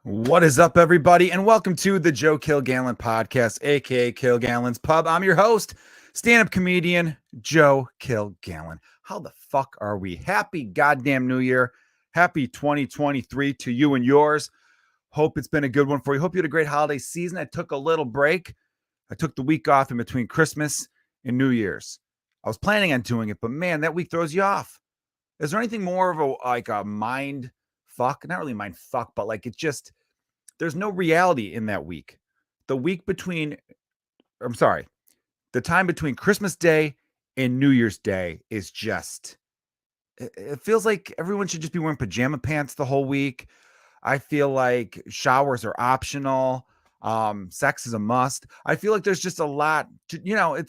What is up, everybody, and welcome to the Joe Kilgallon Podcast, aka Kilgallon's Pub. I'm your host, stand-up comedian Joe Kilgallon. How the fuck are we? Happy goddamn New Year. Happy 2023 to you and yours. Hope it's been a good one for you. Hope you had a great holiday season. I took a little break. I took the week off in between Christmas and New Year's. I was planning on doing it, but man, that week throws you off. Is there anything more of a mind fuck? Not really mind fuck, but like it just, there's no reality in that week. The time between Christmas Day and New Year's Day is just, it feels like everyone should just be wearing pajama pants the whole week. I feel like showers are optional. Sex is a must. I feel like there's just a lot to,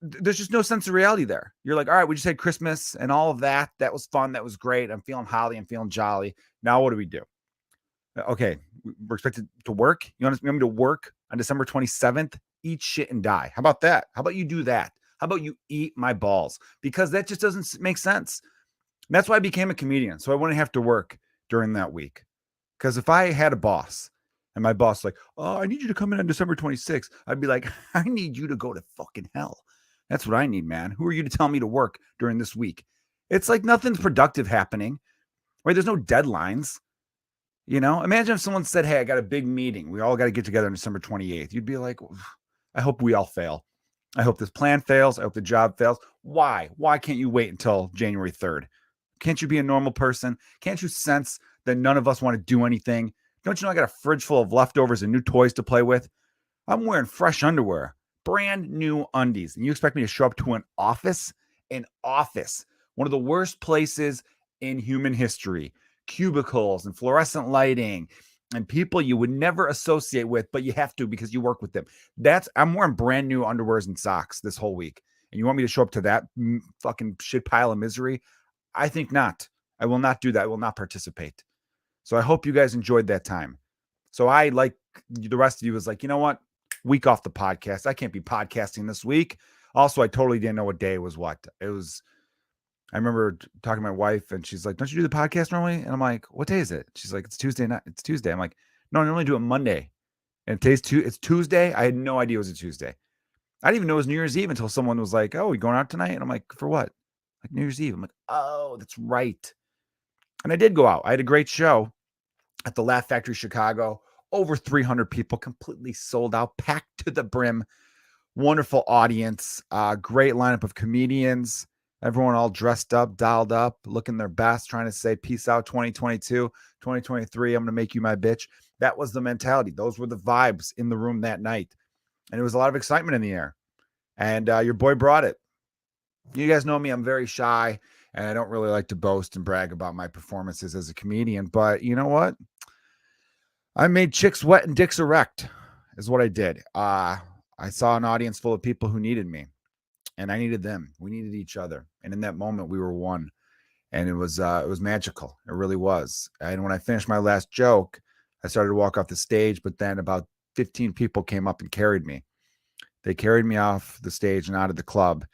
there's just no sense of reality there. You're like, all right, we just had Christmas and all of that. That was fun. That was great. I'm feeling holly. I'm feeling jolly. Now what do we do? Okay, we're expected to work. You want me to work on December 27th? Eat shit and die. How about that? How about you do that? How about you eat my balls? Because that just doesn't make sense. And that's why I became a comedian. So I wouldn't have to work during that week. Because if I had a boss and my boss like, oh, I need you to come in on December 26th, I'd be like, I need you to go to fucking hell. That's what I need, man. Who are you to tell me to work during this week? It's like nothing's productive happening, right? There's no deadlines. Imagine if someone said, hey, I got a big meeting. We all got to get together on December 28th. You'd be like, I hope we all fail. I hope this plan fails. I hope the job fails. Why? Why can't you wait until January 3rd? Can't you be a normal person? Can't you sense that none of us want to do anything? Don't you know I got a fridge full of leftovers and new toys to play with? I'm wearing fresh underwear, brand new undies. And you expect me to show up to an office? An office. One of the worst places in human history. Cubicles and fluorescent lighting and people you would never associate with, but you have to because you work with them. I'm wearing brand new underwears and socks this whole week. And you want me to show up to that fucking shit pile of misery? I think not. I will not do that. I will not participate. So I hope you guys enjoyed that time. So I, like the rest of you, was like, you know what? Week off the podcast. I can't be podcasting this week. Also, I totally didn't know what day it was. I remember talking to my wife and she's like, don't you do the podcast normally? And I'm like, what day is it? She's like, it's Tuesday night. It's Tuesday. I'm like, no, I normally do it Monday. And it's Tuesday. I had no idea it was a Tuesday. I didn't even know it was New Year's Eve until someone was like, oh, we going out tonight? And I'm like, for what? Like New Year's Eve. I'm like, oh, that's right. And I did go out. I had a great show at the Laugh Factory Chicago. Over 300 people, completely sold out, packed to the brim. Wonderful audience. Great lineup of comedians. Everyone all dressed up, dialed up, looking their best, trying to say, peace out 2022, 2023, I'm going to make you my bitch. That was the mentality. Those were the vibes in the room that night. And it was a lot of excitement in the air. And your boy brought it. You guys know me. I'm very shy, and I don't really like to boast and brag about my performances as a comedian. But you know what? I made chicks wet and dicks erect is what I did. I saw an audience full of people who needed me. And I needed them. We needed each other. And in that moment, we were one. And it was magical. It really was. And when I finished my last joke, I started to walk off the stage, but then about 15 people came up and carried me. They carried me off the stage and out of the club.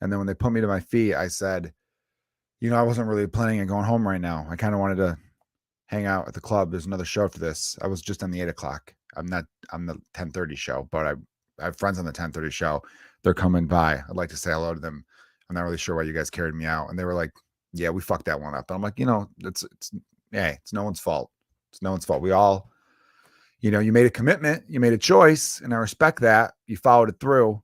And then when they put me to my feet, I said, I wasn't really planning on going home right now. I kind of wanted to hang out at the club. There's another show for this. I was just on the 8 o'clock. I'm the 10:30 show, but I have friends on the 10:30 show. They're coming by. I'd like to say hello to them. I'm not really sure why you guys carried me out. And they were like, yeah, we fucked that one up. And I'm like, it's no one's fault. It's no one's fault. We all, you made a commitment, you made a choice, and I respect that. You followed it through.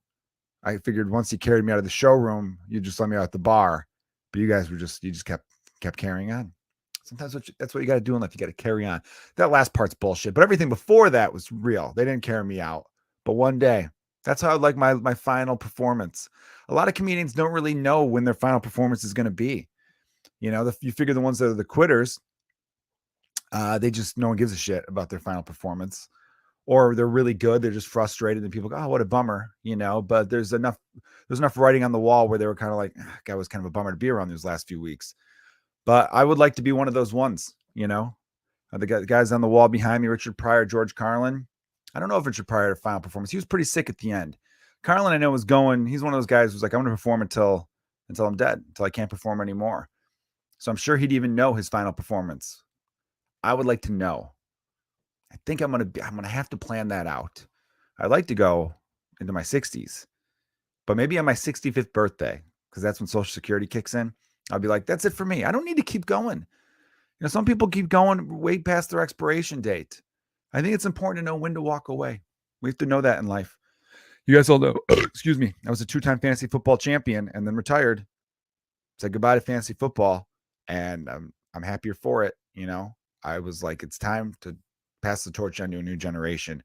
I figured once you carried me out of the showroom, you just let me out at the bar. But you guys you just kept carrying on. Sometimes that's what you got to do in life. You got to carry on. That last part's bullshit. But everything before that was real. They didn't carry me out. But one day, that's how I like my final performance. A lot of comedians don't really know when their final performance is going to be. You figure the ones that are the quitters, no one gives a shit about their final performance, or they're really good. They're just frustrated and people go, oh, what a bummer, but there's enough writing on the wall where they were kind of like, guy was kind of a bummer to be around these last few weeks. But I would like to be one of those ones, the guys on the wall behind me, Richard Pryor, George Carlin. I don't know if Richard Pryor had a final performance. He was pretty sick at the end. Carlin, I know, was going. He's one of those guys who's like, I'm going to perform until I'm dead, until I can't perform anymore. So I'm sure he'd even know his final performance. I would like to know. I think I'm gonna have to plan that out. I'd like to go into my 60s, but maybe on my 65th birthday, because that's when Social Security kicks in. I'll be like, that's it for me. I don't need to keep going. Some people keep going way past their expiration date. I think it's important to know when to walk away. We have to know that in life. You guys all know, excuse me, I was a 2-time fantasy football champion and then retired. Said goodbye to fantasy football, and I'm happier for it. I was like, it's time to pass the torch on to a new generation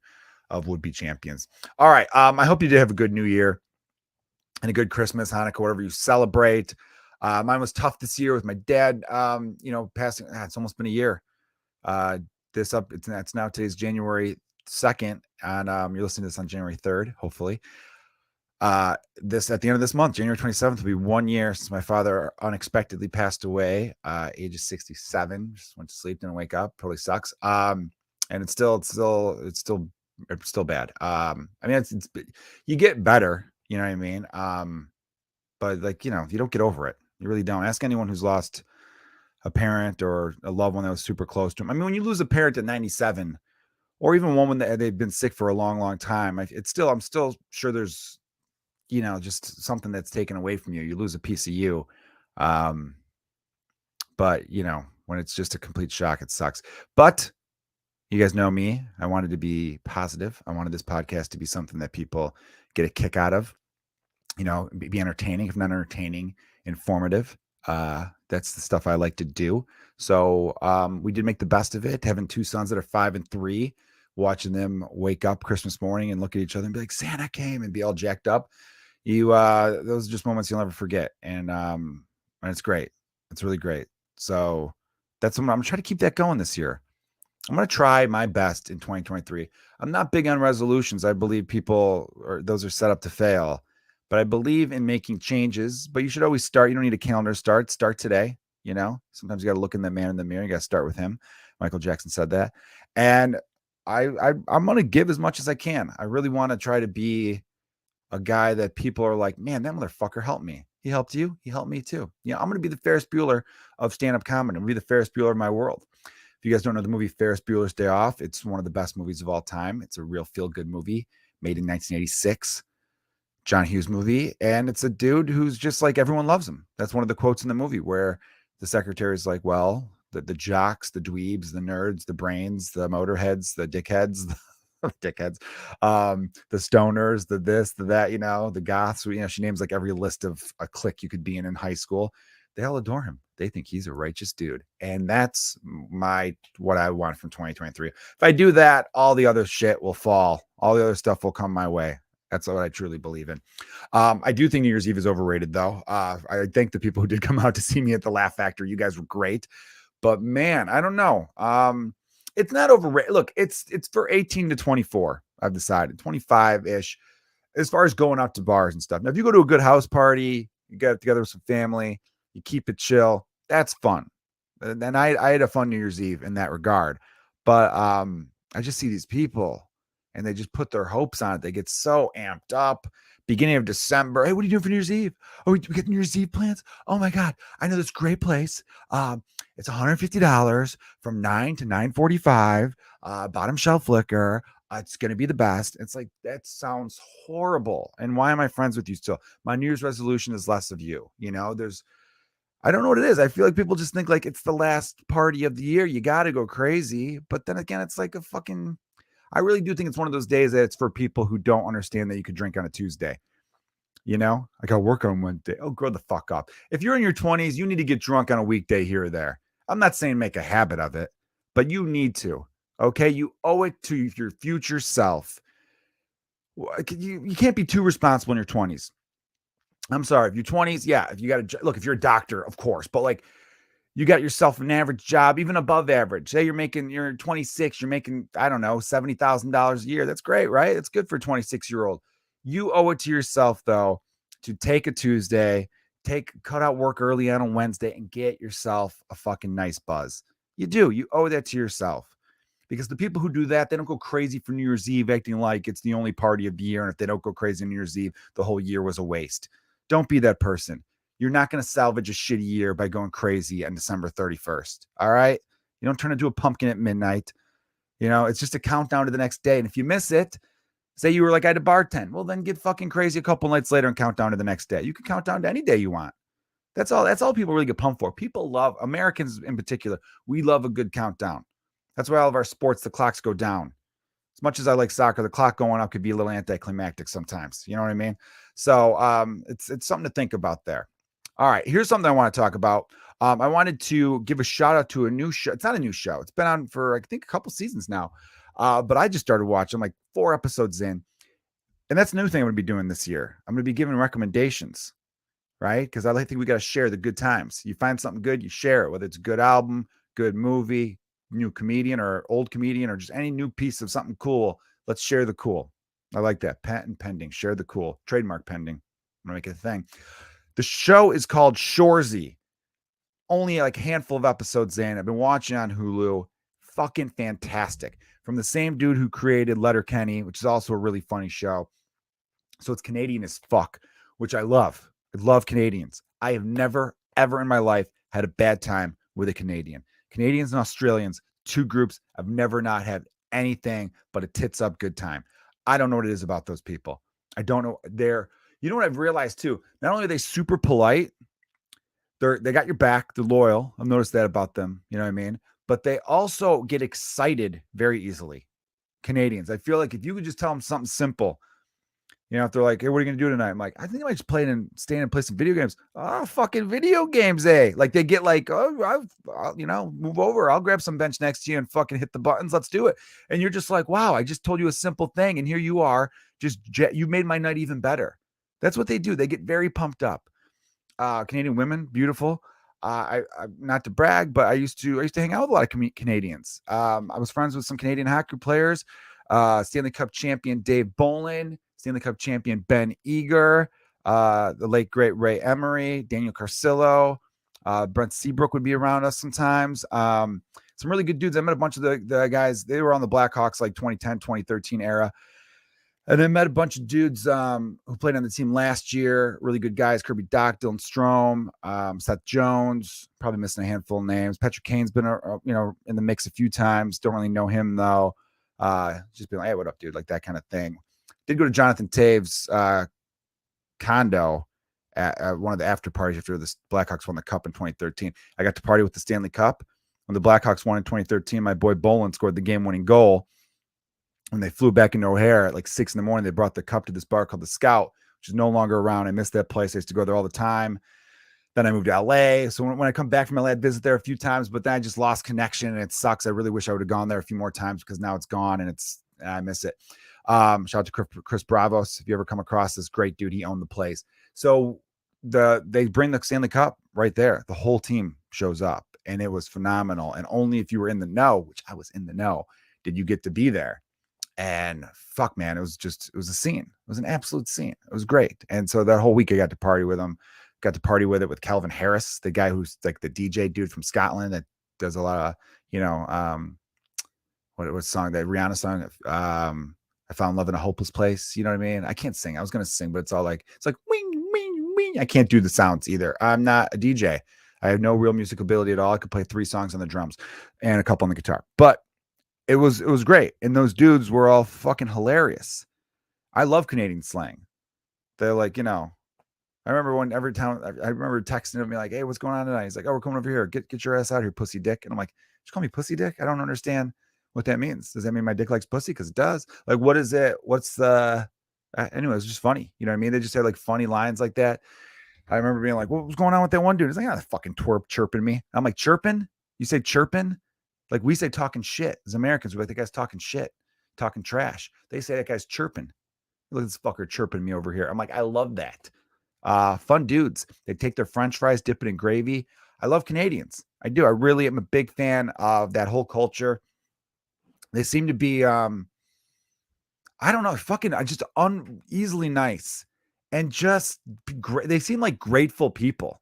of would-be champions. All right. I hope you did have a good New Year and a good Christmas, Hanukkah, whatever you celebrate. Mine was tough this year with my dad, passing. It's almost been a year. It's now today's January 2nd, and you're listening to this on January 3rd, hopefully. This at the end of this month, January 27th, will be 1 year since my father unexpectedly passed away, age of 67. Just went to sleep, didn't wake up. Totally sucks. And it's still bad. I mean, it's you get better, you know what I mean? But like, you don't get over it. You really don't. Ask anyone who's lost a parent or a loved one that was super close to him. I mean, when you lose a parent at 97, or even one when they've been sick for a long, long time, I'm still sure there's, just something that's taken away from you. You lose a piece of you. But when it's just a complete shock, it sucks. But you guys know me. I wanted to be positive. I wanted this podcast to be something that people get a kick out of, be entertaining, if not entertaining, informative. That's the stuff I like to do. So we did make the best of it, having two sons that are 5 and 3, watching them wake up Christmas morning and look at each other and be like, Santa came, and be all jacked up. Those are just moments you'll never forget. And it's great. It's really great. So that's what I'm trying to keep that going this year. I'm going to try my best in 2023. I'm not big on resolutions. I believe those are set up to fail, but I believe in making changes. But you should always start. You don't need a calendar to start today. Sometimes you got to look in the man in the mirror. You got to start with him. Michael Jackson said that. And I'm going to give as much as I can. I really want to try to be a guy that people are like, man, that motherfucker helped me. He helped you. He helped me too. I'm going to be the Ferris Bueller of stand-up comedy. I'm going to be the Ferris Bueller of my world. If you guys don't know the movie Ferris Bueller's Day Off, it's one of the best movies of all time. It's a real feel-good movie made in 1986. John Hughes movie. And it's a dude who's just like, everyone loves him. That's one of the quotes in the movie where the secretary is like, well, the jocks, the dweebs, the nerds, the brains, the motorheads, the dickheads, the stoners, the this, the that, the goths, she names like every list of a clique you could be in high school. They all adore him. They think he's a righteous dude. And that's what I want from 2023. If I do that, all the other shit will fall. All the other stuff will come my way. That's what I truly believe in. I do think New Year's Eve is overrated, though. I thank the people who did come out to see me at the Laugh Factory. You guys were great. But man, I don't know. It's not overrated. Look, it's for 18 to 24. I've decided 25-ish as far as going out to bars and stuff. Now, if you go to a good house party, you get together with some family, you keep it chill, that's fun. And I had a fun New Year's Eve in that regard. But I just see these people and they just put their hopes on it. They get so amped up. Beginning of December. Hey, what are you doing for New Year's Eve? Oh, we get New Year's Eve plans? Oh my God. I know this great place. It's $150 from 9 to 9:45. Bottom shelf liquor. It's going to be the best. It's like, that sounds horrible. And why am I friends with you still? My New Year's resolution is less of you. I don't know what it is. I feel like people just think like it's the last party of the year. You got to go crazy. But then again, it's like I really do think it's one of those days that it's for people who don't understand that you could drink on a Tuesday. I got to work on Wednesday. Oh, grow the fuck up. If you're in your 20s, you need to get drunk on a weekday here or there. I'm not saying make a habit of it, but you need to. Okay? You owe it to your future self. You can't be too responsible in your 20s. I'm sorry. If you're 20s, yeah. If you got to look, if you're a doctor, of course, but like, you got yourself an average job, even above average. Say you're 26, you're making, I don't know, $70,000 a year. That's great, right? That's good for a 26-year-old. You owe it to yourself, though, to take a Tuesday, cut out work early on a Wednesday, and get yourself a fucking nice buzz. You do. You owe that to yourself. Because the people who do that, they don't go crazy for New Year's Eve acting like it's the only party of the year. And if they don't go crazy on New Year's Eve, the whole year was a waste. Don't be that person. You're not going to salvage a shitty year by going crazy on December 31st. All right. You don't turn into a pumpkin at midnight. It's just a countdown to the next day. And if you miss it, say you were like, I had a bartend. Well, then get fucking crazy a couple nights later and count down to the next day. You can count down to any day you want. That's all people really get pumped for. People love, Americans in particular, we love a good countdown. That's why all of our sports, the clocks go down. As much as I like soccer, the clock going up could be a little anticlimactic sometimes. You know what I mean? So it's something to think about there. All right, here's something I want to talk about. I wanted to give a shout out to a new show. It's not a new show. It's been on for, I think, a couple seasons now. But I just started watching, like 4 episodes in. And that's a new thing I'm going to be doing this year. I'm going to be giving recommendations, right? Because I think we got to share the good times. You find something good, you share it, whether it's a good album, good movie, new comedian or old comedian, or just any new piece of something cool. Let's share the cool. I like that. Patent pending. Share the cool. Trademark pending. I'm going to make it a thing. The show is called Shoresy. Only like a handful of episodes in. I've been watching on Hulu. Fucking fantastic. From the same dude who created Letterkenny, which is also a really funny show. So it's Canadian as fuck, which I love. I love Canadians. I have never, ever in my life had a bad time with a Canadian. Canadians and Australians, 2 groups, I've never not had anything but a tits up good time. I don't know what it is about those people. I don't know. You know what I've realized too? Not only are they super polite, they got your back, they're loyal. I've noticed that about them. You know what I mean? But they also get excited very easily. Canadians. I feel like if you could just tell them something simple, if they're like, hey, what are you going to do tonight? I'm like, I think I might just stay and play some video games. Oh, fucking video games, eh? Like they get like, oh, I'll move over. I'll grab some bench next to you and fucking hit the buttons. Let's do it. And you're just like, wow, I just told you a simple thing. And here you are. You made my night even better. That's what they do. They get very pumped up. Canadian women, beautiful. I not to brag, but I used to hang out with a lot of Canadians. I was friends with some Canadian hockey players. Stanley Cup champion Dave Bolin, Stanley Cup champion Ben Eager, the late great Ray Emery, Daniel Carcillo, Brent Seabrook would be around us sometimes. Some really good dudes. I met a bunch of the guys. They were on the Blackhawks like 2010, 2013 era. And then met a bunch of dudes who played on the team last year. Really good guys. Kirby Doc, Dylan Strome, Seth Jones. Probably missing a handful of names. Patrick Kane's been, in the mix a few times. Don't really know him though. Just being like, hey, what up, dude? Like that kind of thing. Did go to Jonathan Taves' condo at one of the after parties after the Blackhawks won the Cup in 2013. I got to party with the Stanley Cup. When the Blackhawks won in 2013, my boy Bolin scored the game-winning goal. When they flew back into O'Hare at like 6 a.m, they brought the Cup to this bar called the Scout, which is no longer around. I miss that place. I used to go there all the time. Then I moved to LA. So when I come back from LA, I'd visit there a few times, but then I just lost connection and it sucks. I really wish I would have gone there a few more times because now it's gone and I miss it. Shout out to Chris Bravos. If you ever come across this great dude, he owned the place. So they bring the Stanley Cup right there. The whole team shows up and it was phenomenal. And only if you were in the know, which I was in the know, did you get to be there. And fuck, man, it was a scene. It was an absolute scene. It was great. And so that whole week I got to party with him. Got to party with it with Calvin Harris, the guy who's like the DJ dude from Scotland that does a lot of, what was song, that Rihanna song? I found love in a hopeless place. You know what I mean? I can't sing. I was going to sing, but it's like wing, wing, wing. I can't do the sounds either. I'm not a DJ. I have no real music ability at all. I could play 3 songs on the drums and a couple on the guitar, but it was great. And those dudes were all fucking hilarious. I love Canadian slang. They're like, I remember I remember texting him, like, hey, what's going on tonight? He's like, oh, we're coming over here. Get your ass out here, pussy dick. And I'm like, just call me pussy dick? I don't understand what that means. Does that mean my dick likes pussy? Because it does. Like, what is it? What's the, anyway, it's just funny. You know what I mean? They just had like funny lines like that. I remember being like, what was going on with that one dude? He's like, fucking twerp chirping me. I'm like, chirping? You say chirping? Like we say talking shit. As Americans, we're like, that guy's talking shit, talking trash. They say that guy's chirping. Look at this fucker chirping me over here. I'm like, I love that. Fun dudes. They take their French fries, dip it in gravy. I love Canadians. I do. I really am a big fan of that whole culture. They seem to be, I don't know, fucking just easily nice and just great. They seem like grateful people.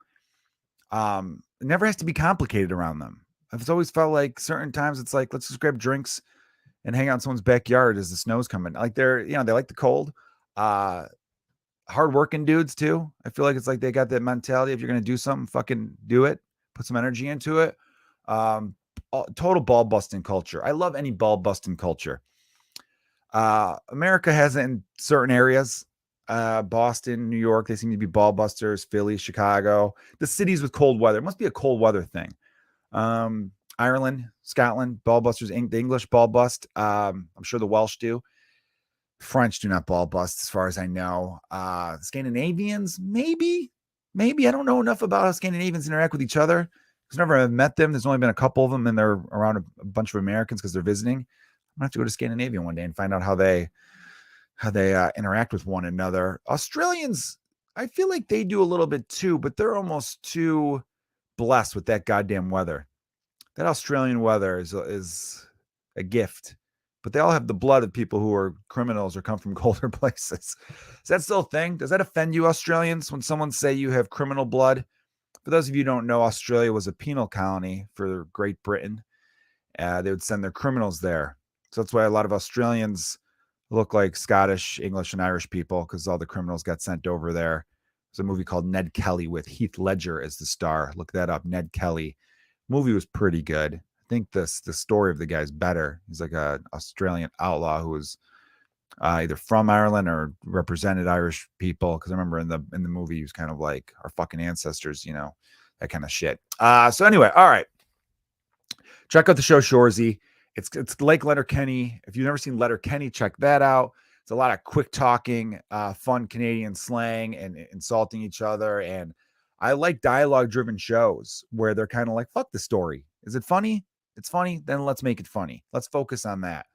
It never has to be complicated around them. I've always felt like certain times it's like, let's just grab drinks and hang out in someone's backyard as the snow's coming. Like they're, they like the cold. Hardworking dudes too. I feel like it's like they got that mentality. If you're going to do something, fucking do it. Put some energy into it. total ball busting culture. I love any ball busting culture. America has it in certain areas. Boston, New York, they seem to be ball busters. Philly, Chicago, the cities with cold weather. It must be a cold weather thing. Ireland, Scotland, ball busters. The English ball bust. I'm sure the Welsh do. French do not ball bust, as far as I know. Scandinavians, maybe. I don't know enough about how Scandinavians interact with each other. I've never met them. There's only been a couple of them, and they're around a bunch of Americans because they're visiting. I'm gonna have to go to Scandinavia one day and find out how they interact with one another. Australians, I feel like they do a little bit too, but they're almost too blessed with that goddamn weather. That Australian weather is a gift, but they all have the blood of people who are criminals or come from colder places. Is that still a thing? Does that offend you, Australians, when someone say you have criminal blood? For those of you who don't know, Australia was a penal colony for Great Britain. They would send their criminals there. So that's why a lot of Australians look like Scottish, English, and Irish people, because all the criminals got sent over there. There's a movie called Ned Kelly with Heath Ledger as the star. Look that up, Ned Kelly. Movie was pretty good. I think the story of the guy's better. He's like an Australian outlaw who was either from Ireland or represented Irish people. Because I remember in the movie, he was kind of like our fucking ancestors, that kind of shit. So anyway, all right. Check out the show Shoresy. It's like Letterkenny. If you've never seen Letterkenny, check that out. It's a lot of quick talking, fun Canadian slang and insulting each other. And I like dialogue-driven shows where they're kind of like, fuck the story. Is it funny? It's funny. Then let's make it funny. Let's focus on that.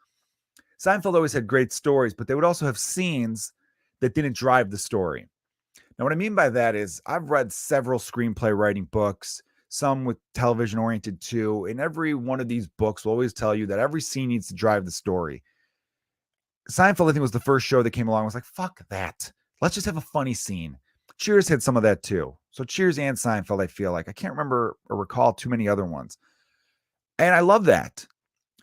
Seinfeld always had great stories, but they would also have scenes that didn't drive the story. Now, what I mean by that is I've read several screenplay writing books, some with television oriented too. And every one of these books will always tell you that every scene needs to drive the story. Seinfeld, I think, was the first show that came along and was like, fuck that. Let's just have a funny scene. Cheers had some of that too. So Cheers and Seinfeld, I feel like. I can't remember or recall too many other ones. And I love that.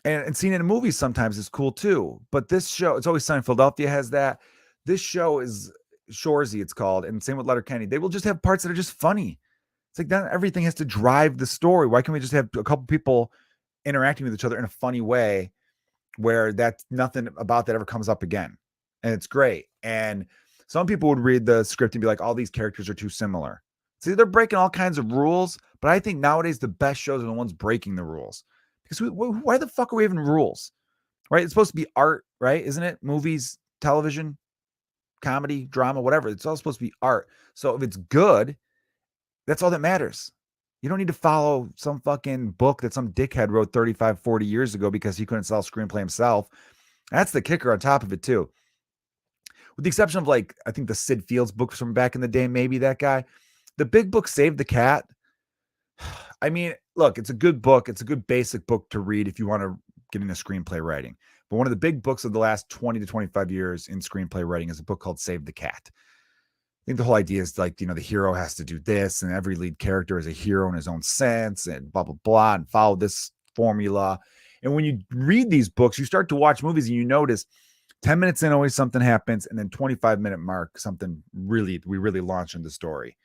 And seeing it in movies sometimes is cool too. But this show, it's always Seinfeldalphia has that. This show is Shoresy, it's called. And same with Letterkenny. They will just have parts that are just funny. It's like not everything has to drive the story. Why can't we just have a couple people interacting with each other in a funny way where that's nothing about that ever comes up again? And it's great. And some people would read the script and be like, all these characters are too similar. See, they're breaking all kinds of rules, but I think nowadays the best shows are the ones breaking the rules. Because why the fuck are we having rules? Right? It's supposed to be art, right? Isn't it? Movies, television, comedy, drama, whatever. It's all supposed to be art. So if it's good, that's all that matters. You don't need to follow some fucking book that some dickhead wrote 35, 40 years ago because he couldn't sell a screenplay himself. That's the kicker on top of it too. With the exception of like, I think the Sid Fields books from back in the day, maybe that guy. The big book, Save the Cat. I mean, look, it's a good book. It's a good basic book to read if you want to get into screenplay writing. But one of the big books of the last 20 to 25 years in screenplay writing is a book called Save the Cat. I think the whole idea is like, the hero has to do this, and every lead character is a hero in his own sense, and blah, blah, blah, and follow this formula. And when you read these books, you start to watch movies and you notice 10 minutes in, always something happens. And then 25-minute mark, we really launch into the story.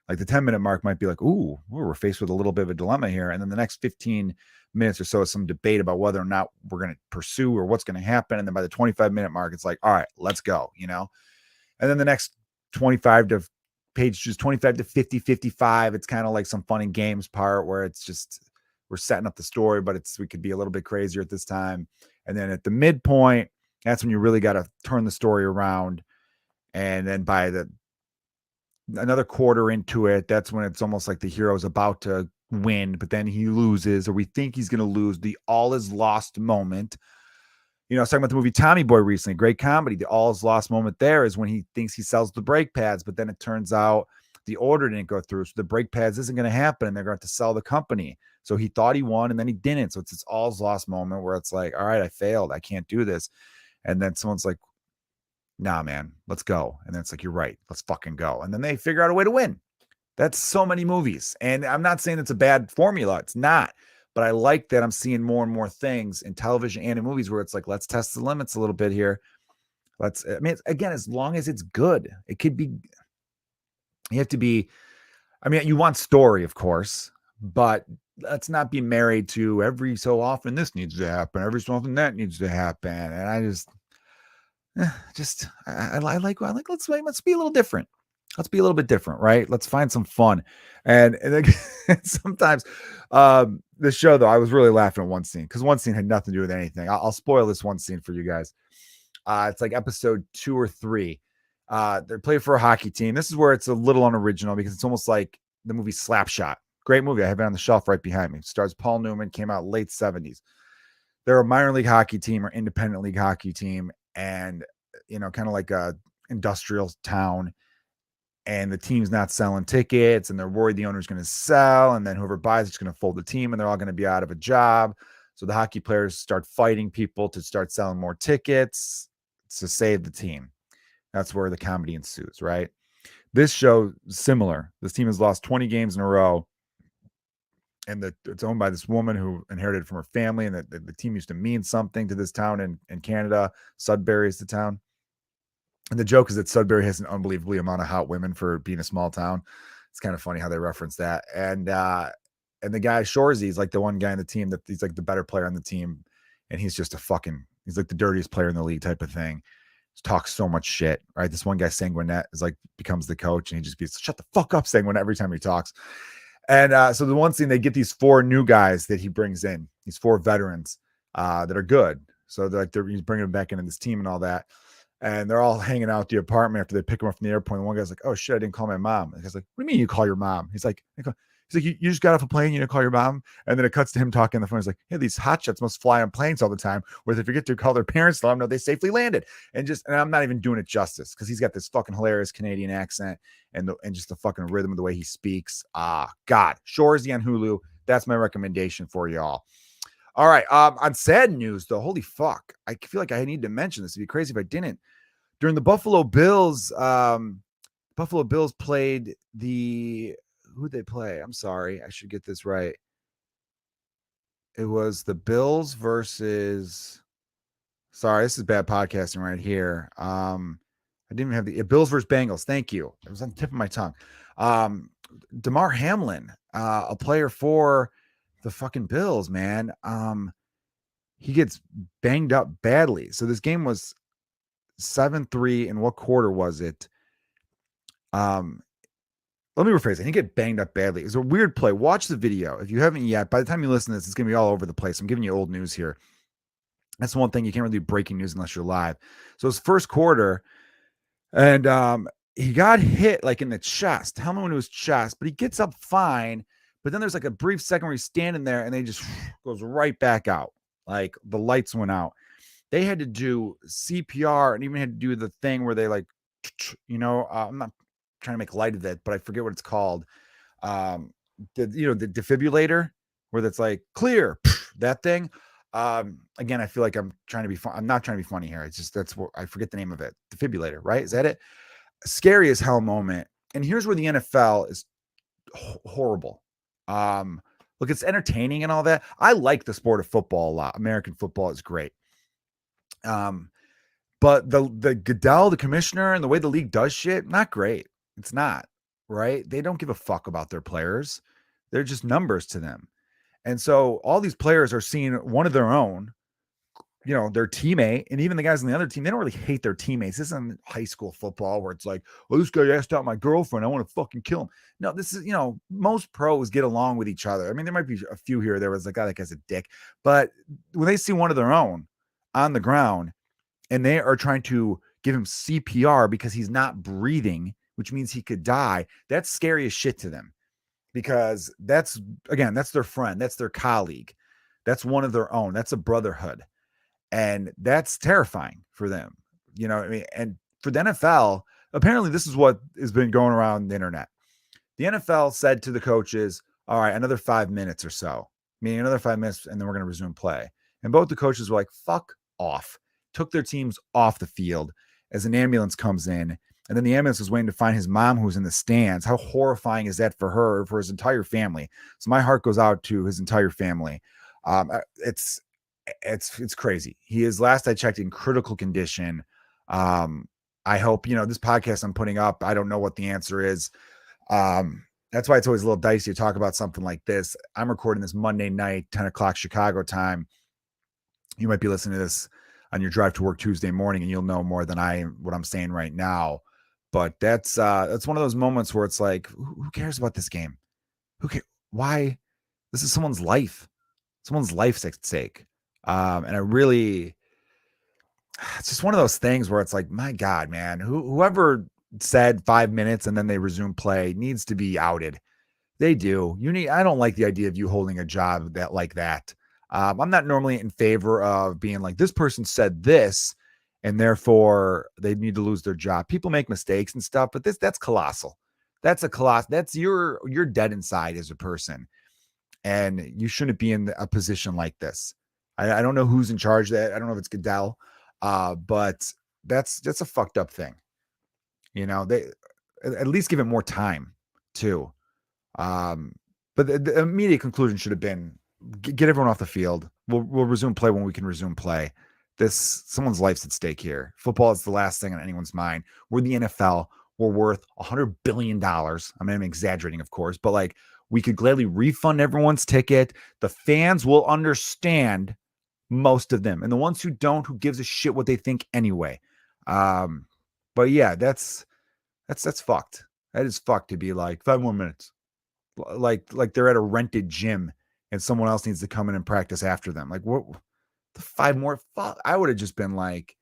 Like the 10-minute mark might be like, ooh, we're faced with a little bit of a dilemma here. And then the next 15 minutes or so is some debate about whether or not we're going to pursue or what's going to happen. And then by the 25-minute mark, it's like, all right, let's go, And then the next 25 to 50, 55, it's kind of like some fun and games part where it's just, we're setting up the story, but we could be a little bit crazier at this time. And then at the midpoint, that's when you really got to turn the story around. And then by another quarter into it, that's when it's almost like the hero's about to win, but then he loses, or we think he's going to lose. The all is lost moment. I was talking about the movie Tommy Boy recently, great comedy. The all is lost moment there is when he thinks he sells the brake pads, but then it turns out the order didn't go through. So the brake pads isn't going to happen, and they're going to sell the company. So he thought he won, and then he didn't. So it's this all is lost moment where it's like, all right, I failed. I can't do this. And then someone's like, nah, man, let's go. And then it's like, you're right. Let's fucking go. And then they figure out a way to win. That's so many movies. And I'm not saying it's a bad formula. It's not. But I like that I'm seeing more and more things in television and in movies where it's like, let's test the limits a little bit here. Again, as long as it's good, it could be, you want story, of course, but let's not be married to every so often this needs to happen, every so often that needs to happen. And I I like let's be a little different. Let's be a little bit different, right? Let's find some fun. And then sometimes the show though, I was really laughing at one scene because one scene had nothing to do with anything. I'll spoil this one scene for you guys. It's like episode 2 or 3. They're playing for a hockey team. This is where it's a little unoriginal because it's almost like the movie Slapshot. Great movie. I have it on the shelf right behind me. It stars Paul Newman, came out late 70s. They're a minor league hockey team or independent league hockey team, and kind of like a industrial town. And the team's not selling tickets, and they're worried the owner's going to sell, and then whoever buys it's going to fold the team, and they're all going to be out of a job. So the hockey players start fighting people to start selling more tickets to save the team. That's where the comedy ensues, right? This show, similar. This team has lost 20 games in a row, and it's owned by this woman who inherited from her family, and the team used to mean something to this town in Canada. Sudbury is the town. And the joke is that Sudbury has an unbelievably amount of hot women for being a small town. It's kind of funny how they reference that. And the guy Shoresy is like the one guy in the team that he's like the better player on the team, and he's just he's like the dirtiest player in the league type of thing. He talks so much shit, right? This one guy Sanguinet becomes the coach, and he just be shut the fuck up, Sanguinet, every time he talks. And so the one scene, they get these 4 new guys that he brings in, these 4 veterans that are good. So he's bringing them back into this team and all that. And they're all hanging out at the apartment after they pick him up from the airport. And one guy's like, "Oh shit, I didn't call my mom." And the guy's like, "What do you mean you call your mom?" He's like, you just got off a plane, you didn't call your mom? And then it cuts to him talking on the phone. He's like, "Hey, these hotshots must fly on planes all the time, where they forget to call their parents to let them know they safely landed." And I'm not even doing it justice because he's got this fucking hilarious Canadian accent and just the fucking rhythm of the way he speaks. God, Shoresy on Hulu. That's my recommendation for y'all. All right. On sad news though, holy fuck, I feel like I need to mention this. It'd be crazy if I didn't. During the Buffalo Bills played who'd they play? I'm sorry. I should get this right. It was the Bills versus, sorry, this is bad podcasting right here. I didn't even have the Bills versus Bengals. Thank you. It was on the tip of my tongue. Demar Hamlin, a player for the fucking Bills, man. He gets banged up badly. So this game was 7-3. In what quarter was it? Let me rephrase it. He get banged up badly. It was a weird play. Watch the video. If you haven't yet, by the time you listen to this, it's going to be all over the place. I'm giving you old news here. That's the one thing. You can't really do breaking news unless you're live. So it's first quarter, and he got hit like in the chest. Helmet into his chest, but he gets up fine. But then there's like a brief second where he's standing there, and then he just goes right back out. Like the lights went out. They had to do CPR and even had to do the thing where they I'm not trying to make light of it, but I forget what it's called. The defibrillator where that's like clear, that thing. Again, I feel like I'm trying to be fun. I'm not trying to be funny here. It's just, that's what I forget the name of it. Defibrillator, right? Is that it? Scary as hell moment. And here's where the NFL is horrible. Look, it's entertaining and all that. I like the sport of football a lot. American football is great. But the Goodell, the commissioner, and the way the league does shit, not great. It's not, right? They don't give a fuck about their players. They're just numbers to them. And so all these players are seeing one of their own, their teammate, and even the guys on the other team, they don't really hate their teammates. This isn't high school football where it's like, "Oh, this guy asked out my girlfriend. I want to fucking kill him." No, this is, most pros get along with each other. I mean, there might be a few here. There was a guy that guy's a dick. But when they see one of their own on the ground and they are trying to give him CPR because he's not breathing, which means he could die, that's scary as shit to them. Because that's their friend. That's their colleague. That's one of their own. That's a brotherhood. And that's terrifying for them. You know what I mean? And for the NFL, apparently this is what has been going around the internet. The NFL said to the coaches, "All right, another 5 minutes or so, meaning another 5 minutes, and then we're going to resume play." And both the coaches were like, "Fuck off." Took their teams off the field as an ambulance comes in. And then the ambulance was waiting to find his mom, who's in the stands. How horrifying is that for her, for his entire family? So my heart goes out to his entire family. It's crazy. He is, last I checked, in critical condition. I hope, this podcast I'm putting up, I don't know what the answer is. That's why it's always a little dicey to talk about something like this. I'm recording this Monday night, 10 o'clock Chicago time. You might be listening to this on your drive to work Tuesday morning, and you'll know more than what I'm saying right now. But that's one of those moments where it's like, who cares about this game? Who cares? Why? This is someone's life's at stake. And it's just one of those things where it's like, my God, man, whoever said 5 minutes and then they resume play needs to be outed. They do. I don't like the idea of you holding a job like that. I'm not normally in favor of being like, this person said this, and therefore they need to lose their job. People make mistakes and stuff, but that's colossal. That's you're dead inside as a person, and you shouldn't be in a position like this. I don't know who's in charge of that. I don't know if it's Goodell, but that's a fucked up thing. They at least give it more time too. But the immediate conclusion should have been get everyone off the field. We'll resume play when we can resume play. Someone's life's at stake here. Football is the last thing on anyone's mind. We're the NFL. We're worth $100 billion. I mean, I'm exaggerating, of course, but like we could gladly refund everyone's ticket. The fans will understand, most of them, and the ones who don't, who gives a shit what they think anyway. But yeah, that's fucked. That is fucked to be like 5 more minutes. Like they're at a rented gym and someone else needs to come in and practice after them. Like, what the 5 more? Fuck, I would have just been like,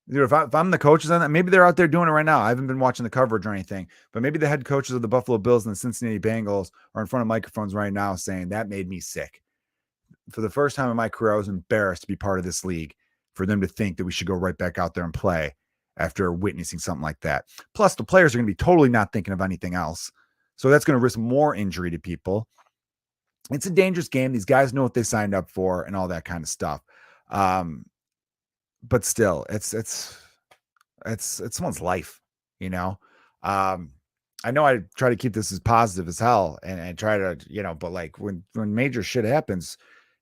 dude, if I'm the coaches on that, maybe they're out there doing it right now. I haven't been watching the coverage or anything, but maybe the head coaches of the Buffalo Bills and the Cincinnati Bengals are in front of microphones right now saying that made me sick. For the first time in my career, I was embarrassed to be part of this league, for them to think that we should go right back out there and play after witnessing something like that. Plus, the players are going to be totally not thinking of anything else. So that's going to risk more injury to people. It's a dangerous game. These guys know what they signed up for and all that kind of stuff. But still, it's someone's life, you know? I know I try to keep this as positive as hell and try to, but like when major shit happens,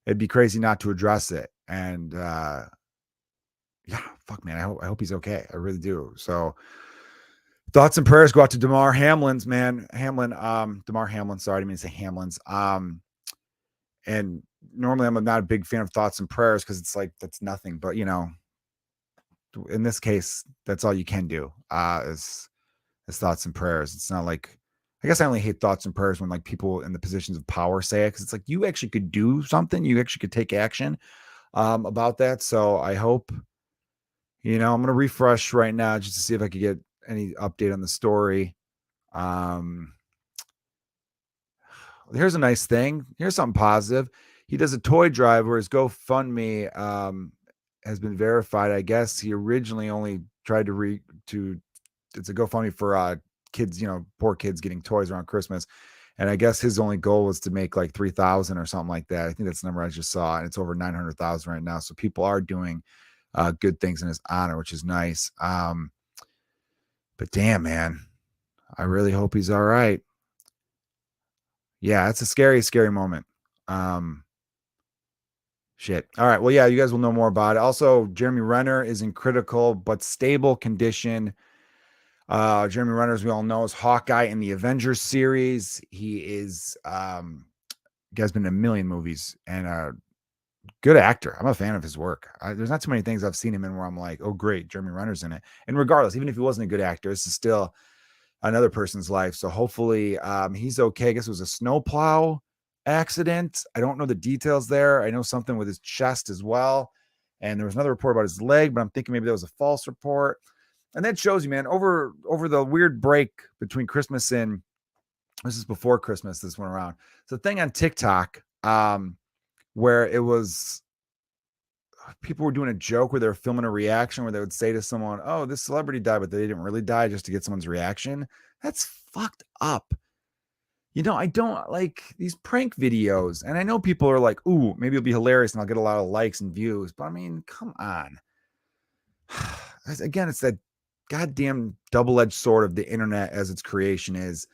it'd be crazy not to address it. And, yeah, fuck, man. I hope he's okay. I really do. So thoughts and prayers go out to Demar Hamlin's, man. Demar Hamlin. Sorry, I didn't mean to say Hamlin's. And normally I'm not a big fan of thoughts and prayers because it's like, that's nothing. But, in this case, that's all you can do is thoughts and prayers. It's not like, I guess I only hate thoughts and prayers when like people in the positions of power say it, because it's like you actually could do something. You actually could take action about that. So I hope, I'm going to refresh right now just to see if I could get any update on the story. Here's a nice thing. Here's something positive. He does a toy drive where his GoFundMe has been verified. I guess he originally only tried it's a GoFundMe for kids, poor kids getting toys around Christmas. And I guess his only goal was to make like 3,000 or something like that. I think that's the number I just saw, and it's over 900,000 right now. So people are doing good things in his honor, which is nice. But damn, man, I really hope he's all right. Yeah, it's a scary, scary moment. Shit. All right. Well, yeah, you guys will know more about it. Also, Jeremy Renner is in critical but stable condition. Jeremy Renner, as we all know, is Hawkeye in the Avengers series. He is, guy's been in a million movies and a good actor. I'm a fan of his work. There's not too many things I've seen him in where I'm like, oh, great, Jeremy Renner's in it. And regardless, even if he wasn't a good actor, this is still another person's life. So hopefully he's okay. I guess it was a snowplow accident. I don't know the details there. I know something with his chest as well. And there was another report about his leg, but I'm thinking maybe that was a false report. And that shows you, man, over the weird break between Christmas and this is before Christmas, this went around. It's a thing on TikTok where it was people were doing a joke where they were filming a reaction where they would say to someone, oh, this celebrity died, but they didn't really die, just to get someone's reaction. That's fucked up. I don't like these prank videos. And I know people are like, ooh, maybe it'll be hilarious and I'll get a lot of likes and views. But I mean, come on. Again, it's that goddamn double-edged sword of the internet as its creation is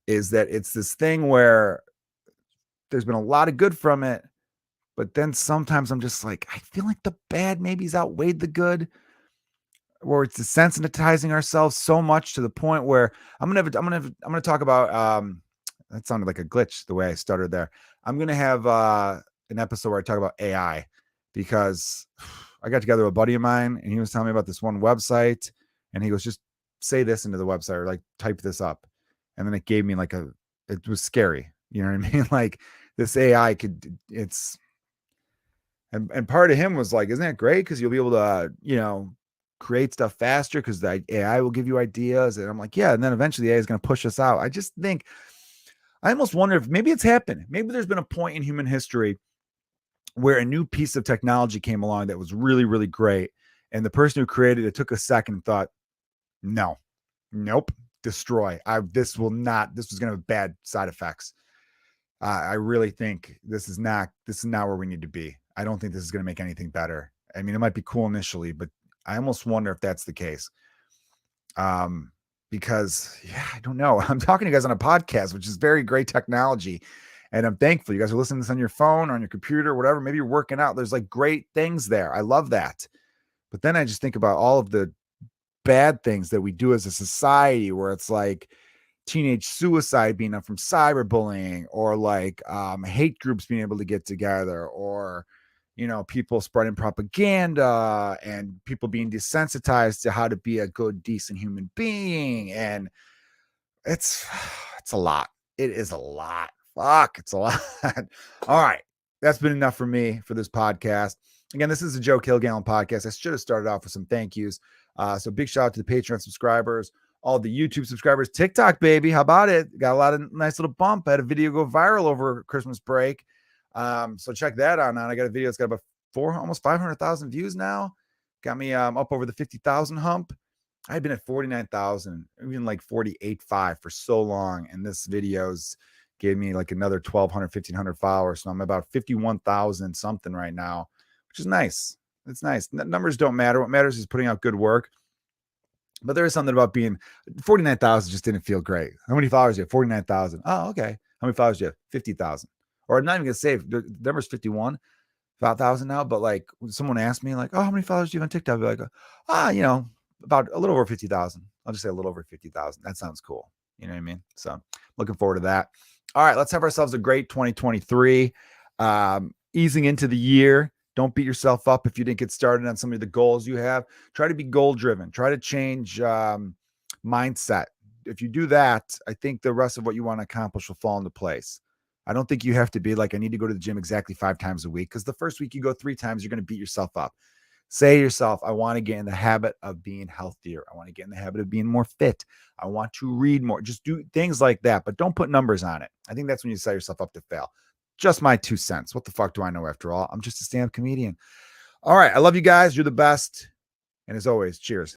that it's this thing where there's been a lot of good from it, but then sometimes I'm just like, I feel like the bad maybe's outweighed the good. where it's desensitizing ourselves so much to the point where I'm gonna talk about that sounded like a glitch the way I stuttered there. I'm gonna have an episode where I talk about AI because I got together with a buddy of mine and he was telling me about this one website and he goes, just say this into the website or like type this up. And then it gave me like it was scary. You know what I mean? Like this AI and part of him was like, isn't that great? Because you'll be able to, create stuff faster because the AI will give you ideas. And I'm like, yeah. And then eventually the AI is going to push us out. I almost wonder if maybe it's happened. Maybe there's been a point in human history where a new piece of technology came along that was really, really great. And the person who created it took a second and thought, no, nope, destroy. This was going to have bad side effects. I really think this is not where we need to be. I don't think this is going to make anything better. I mean, it might be cool initially, but I almost wonder if that's the case. Because I don't know. I'm talking to you guys on a podcast, which is very great technology. And I'm thankful you guys are listening to this on your phone or on your computer, whatever. Maybe you're working out. There's like great things there. I love that. But then I just think about all of the bad things that we do as a society where it's like teenage suicide being up from cyberbullying or like hate groups being able to get together or, people spreading propaganda and people being desensitized to how to be a good, decent human being. And it's a lot. It is a lot. Fuck, it's a lot. All right. That's been enough for me for this podcast. Again, this is the Joe Kilgallon Podcast. I should have started off with some thank yous. So big shout out to the Patreon subscribers, all the YouTube subscribers, TikTok, baby. How about it? Got a lot of nice little bump. I had a video go viral over Christmas break. So check that out now. I got a video that's got about almost 500,000 views now. Got me up over the 50,000 hump. I've been at 49,000, even like 48.5 for so long. And this video's gave me like another 1,200, 1,500 followers. So I'm about 51,000 something right now, which is nice. It's nice. Numbers don't matter. What matters is putting out good work. But there is something about being 49,000 just didn't feel great. How many followers do you have? 49,000. Oh, okay. How many followers do you have? 50,000. Or I'm not even going to say the number's 51,000 now. But like when someone asked me like, oh, how many followers do you have on TikTok? I'd be like, about a little over 50,000. I'll just say a little over 50,000. That sounds cool. You know what I mean? So looking forward to that. All right, let's have ourselves a great 2023. Easing into the year. Don't beat yourself up if you didn't get started on some of the goals you have. Try to be goal-driven. Try to change mindset. If you do that, I think the rest of what you want to accomplish will fall into place. I don't think you have to be like, I need to go to the gym exactly 5 times a week because the first week you go 3 times, you're going to beat yourself up. Say to yourself, I want to get in the habit of being healthier. I want to get in the habit of being more fit. I want to read more. Just do things like that, but don't put numbers on it. I think that's when you set yourself up to fail. Just my 2 cents. What the fuck do I know after all? I'm just a stand-up comedian. All right. I love you guys. You're the best. And as always, cheers.